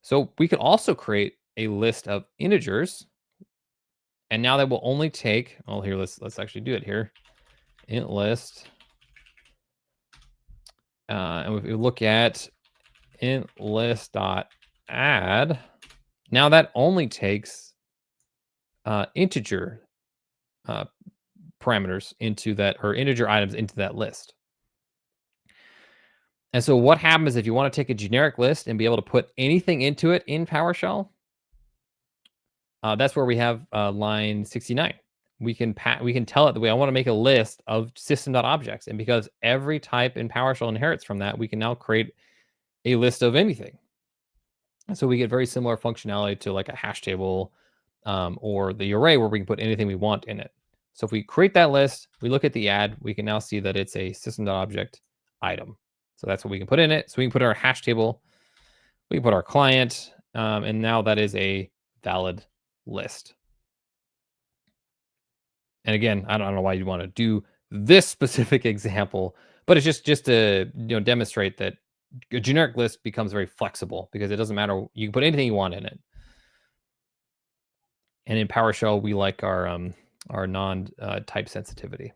So we could also create a list of integers, and now that will only take, oh, here, let's actually do it here. Int list. And if we look at int list dot add, now that only takes integer parameters into that, or integer items into that list. And so what happens if you want to take a generic list and be able to put anything into it in PowerShell? That's where we have line 69. We can tell it the way I want to make a list of system.objects. And because every type in PowerShell inherits from that, we can now create a list of anything. And so we get very similar functionality to like a hash table or the array, where we can put anything we want in it. So if we create that list, we look at the add, we can now see that it's a system.object item. So that's what we can put in it. So we can put our hash table, we can put our client, and now that is a valid list. And again, I don't know why you'd want to do this specific example, but it's just to demonstrate that a generic list becomes very flexible because it doesn't matter. You can put anything you want in it. And in PowerShell, we like our non-type sensitivity.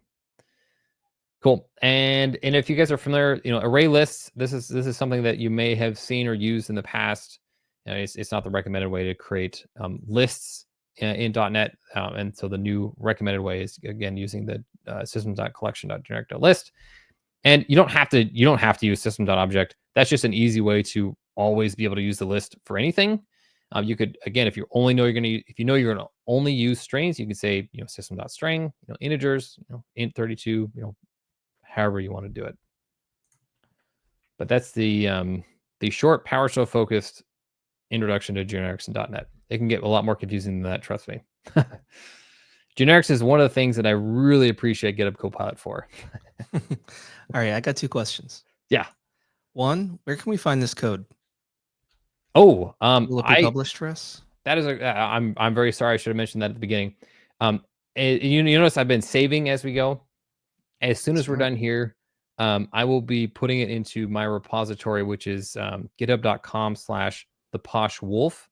Cool. And if you guys are familiar, array lists, this is something that you may have seen or used in the past. It's not the recommended way to create lists in .NET. And so the new recommended way is, again, using the systems.collection.generic.list. And you don't have to use system.object. That's just an easy way to always be able to use the list for anything. You could, again, if you know you're gonna only use strings, you can say system.string, integers, int 32, however you want to do it. But that's the short PowerShell focused introduction to generics in .NET. It can get a lot more confusing than that, trust me. Generics is one of the things that I really appreciate GitHub Copilot for. All right, I got 2 questions. Yeah. One, where can we find this code? Oh, will it be published for us? That is I'm very sorry. I should have mentioned that at the beginning. You notice I've been saving as we go. As soon as we're done here, I will be putting it into my repository, which is github.com/theposhwolf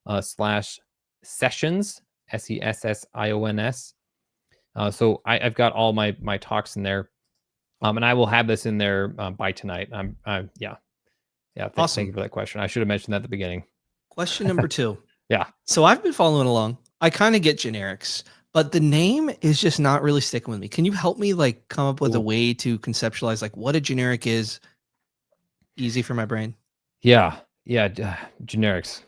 /sessions SESSIONS. So I've got all my talks in there, and I will have this in there by tonight. Yeah. Awesome. Thank you for that question. I should have mentioned that at the beginning. Question number 2. Yeah. So I've been following along. I kind of get generics, but the name is just not really sticking with me. Can you help me come up with a way to conceptualize what a generic is? Easy for my brain. Yeah. Generics.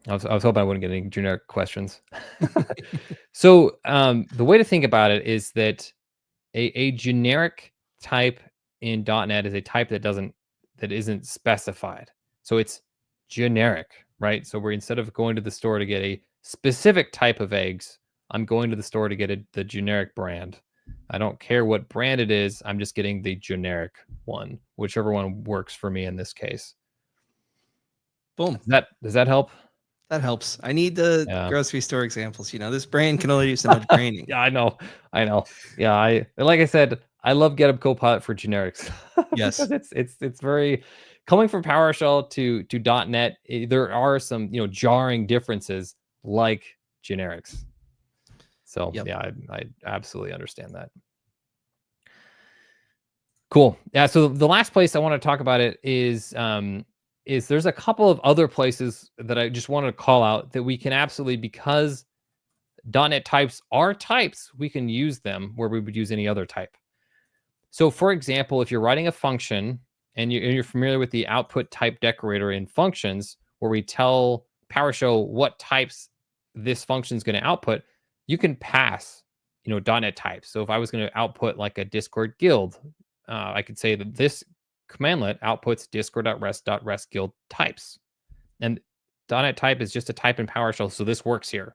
I was hoping I wouldn't get any generic questions. So the way to think about it is that a generic type in .NET is a type that isn't specified. So it's generic, right? So instead of going to the store to get a specific type of eggs, I'm going to the store to get the generic brand. I don't care what brand it is. I'm just getting the generic one, whichever one works for me in this case. Boom. Does that help? That helps. I need the grocery store examples. This brain can only do so much braining. Yeah, I know. Yeah, like I said, I love GitHub Copilot for generics. Yes. Because it's very coming from PowerShell to .NET. There are some jarring differences like generics. So yeah, I absolutely understand that. Cool. Yeah. So the last place I want to talk about it is there's a couple of other places that I just want to call out that we can absolutely, because .NET types are types, we can use them where we would use any other type. So for example, if you're writing a function and you're familiar with the output type decorator in functions, where we tell PowerShell what types this function is going to output, you can pass, .NET types. So if I was going to output like a Discord guild, I could say that this commandlet outputs discord.rest.rest guild types. And .NET type is just a type in PowerShell, so this works here.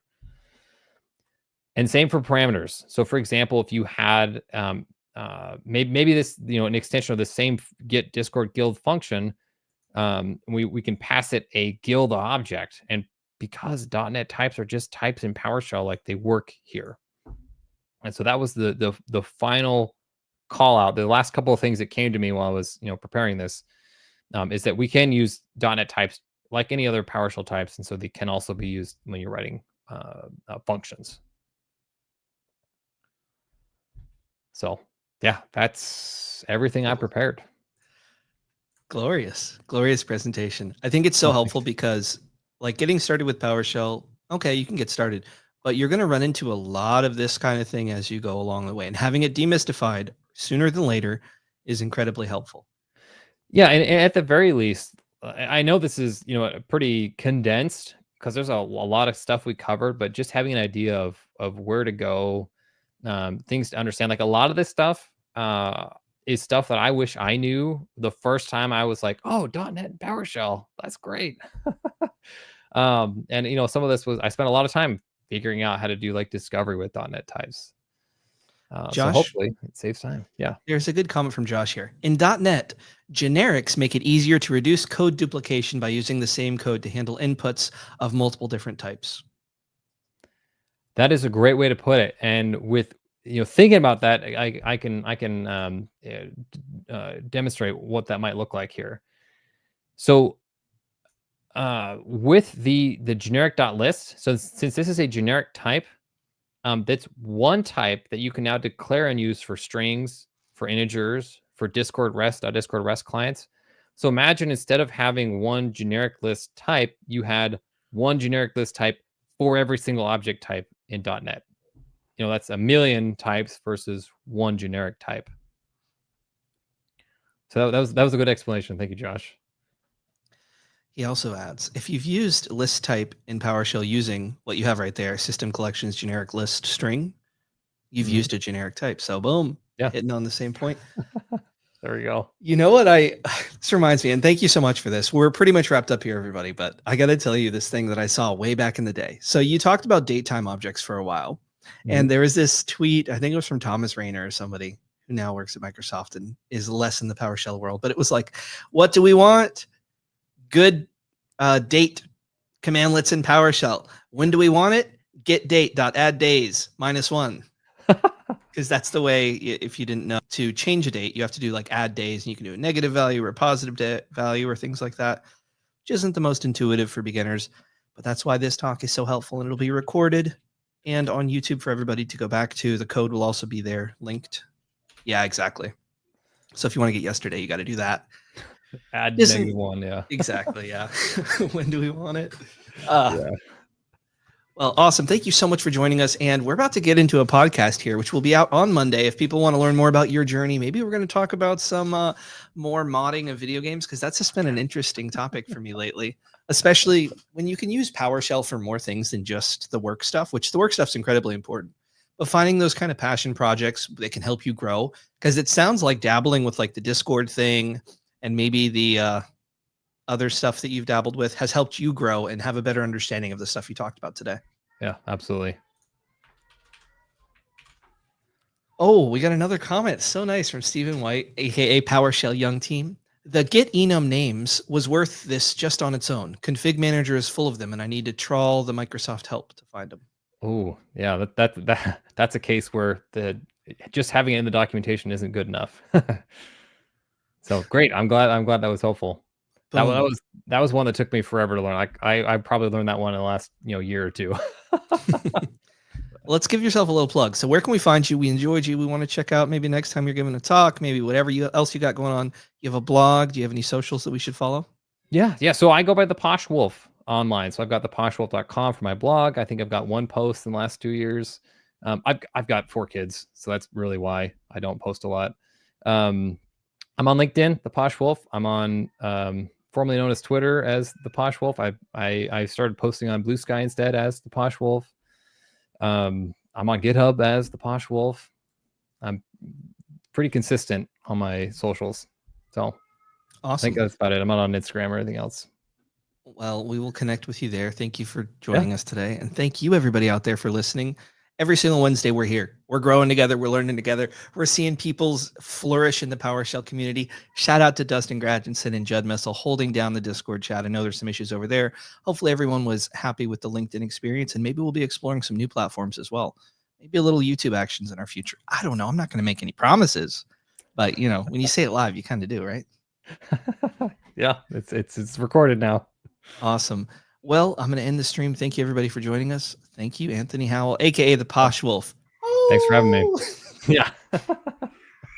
And same for parameters. So for example, if you had maybe this, an extension of the same get Discord guild function, We can pass it a guild object, and because .NET types are just types in PowerShell, like they work here. And so that was the final call out. The last couple of things that came to me while I was preparing this is that we can use .NET types like any other PowerShell types, and so they can also be used when you're writing functions. So yeah, that's everything I prepared. Glorious presentation. I think it's so helpful because like getting started with PowerShell, okay, you can get started, but you're going to run into a lot of this kind of thing as you go along the way, and having it demystified sooner than later is incredibly helpful. Yeah, and at the very least, I know this is pretty condensed because there's a lot of stuff we covered, but just having an idea of where to go, things to understand. Like a lot of this stuff is stuff that I wish I knew the first time I was like, oh, .NET and PowerShell, that's great. And some of this was I spent a lot of time figuring out how to do like discovery with .NET types. So Josh, hopefully it saves time. Yeah. there's a good comment from Josh here. In .NET, generics make it easier to reduce code duplication by using the same code to handle inputs of multiple different types. That is a great way to put it. And with thinking about that, I can demonstrate what that might look like here. So with the generic .list, so since this is a generic type, that's one type that you can now declare and use for strings, for integers, for Discord REST clients. So imagine instead of having one generic list type, you had one generic list type for every single object type in .NET. That's a million types versus one generic type. So that was a good explanation. Thank you, Josh. He also adds, if you've used list type in PowerShell using what you have right there, system collections generic list string, you've used a generic type. So boom, hitting on the same point. There we go. You know what this reminds me, and thank you so much for this. We're pretty much wrapped up here, everybody, but I got to tell you this thing that I saw way back in the day. So you talked about datetime objects for a while, and there was this tweet, I think it was from Thomas Rayner or somebody who now works at Microsoft and is less in the PowerShell world, but it was like, what do we want? Good date commandlets in PowerShell. When do we want it? Get date.add days -1. Because that's the way, if you didn't know, to change a date, you have to do like add days, and you can do a negative value or a positive value or things like that, which isn't the most intuitive for beginners. But that's why this talk is so helpful, and it'll be recorded and on YouTube for everybody to go back to. The code will also be there linked. Yeah, exactly. So if you want to get yesterday, you got to do that. Add -1, yeah. Exactly, yeah. When do we want it? Yeah. Well, awesome. Thank you so much for joining us. And we're about to get into a podcast here, which will be out on Monday. If people want to learn more about your journey, maybe we're going to talk about some more modding of video games, because that's just been an interesting topic for me lately, especially when you can use PowerShell for more things than just the work stuff, which the work stuff's incredibly important. But finding those kind of passion projects that can help you grow, because it sounds like dabbling with like the Discord thing and maybe the other stuff that you've dabbled with has helped you grow and have a better understanding of the stuff you talked about today. Yeah, absolutely. Oh, we got another comment. So nice from Stephen White, aka PowerShell Young Team. The get enum names was worth this just on its own. Config manager is full of them, and I need to trawl the Microsoft help to find them. Oh, yeah, that's a case where just having it in the documentation isn't good enough. So great. I'm glad that was helpful. That was one that took me forever to learn. I probably learned that one in the last year or two. Let's give yourself a little plug. So where can we find you? We enjoyed you. We want to check out maybe next time you're giving a talk, maybe whatever else you got going on. You have a blog. Do you have any socials that we should follow? Yeah. So I go by the Posh Wolf online. So I've got theposhwolf.com for my blog. I think I've got one post in the last 2 years. I've got 4 kids, so that's really why I don't post a lot. I'm on LinkedIn, the Posh Wolf. I'm on formerly known as Twitter as the Posh Wolf. I started posting on Blue Sky instead as the Posh Wolf. I'm on GitHub as the Posh Wolf. I'm pretty consistent on my socials. So awesome. I think that's about it. I'm not on Instagram or anything else. Well, we will connect with you there. Thank you for joining us today. And thank you everybody out there for listening. every single Wednesday we're here. We're growing together. We're learning together. We're seeing people's flourish in the PowerShell community. Shout out to Dustin Gradgenson and Judd Messel holding down the Discord chat. I know there's some issues over there. Hopefully everyone was happy with the LinkedIn experience, and maybe we'll be exploring some new platforms as well. Maybe a little YouTube actions in our future. I don't know. I'm not going to make any promises, but you know, when you say it live, you kind of do, right? Yeah, it's recorded now. Awesome. Well, I'm going to end the stream. Thank you, everybody, for joining us. Thank you, Anthony Howell, aka the Posh Wolf. Thanks for having me. Oh! Yeah.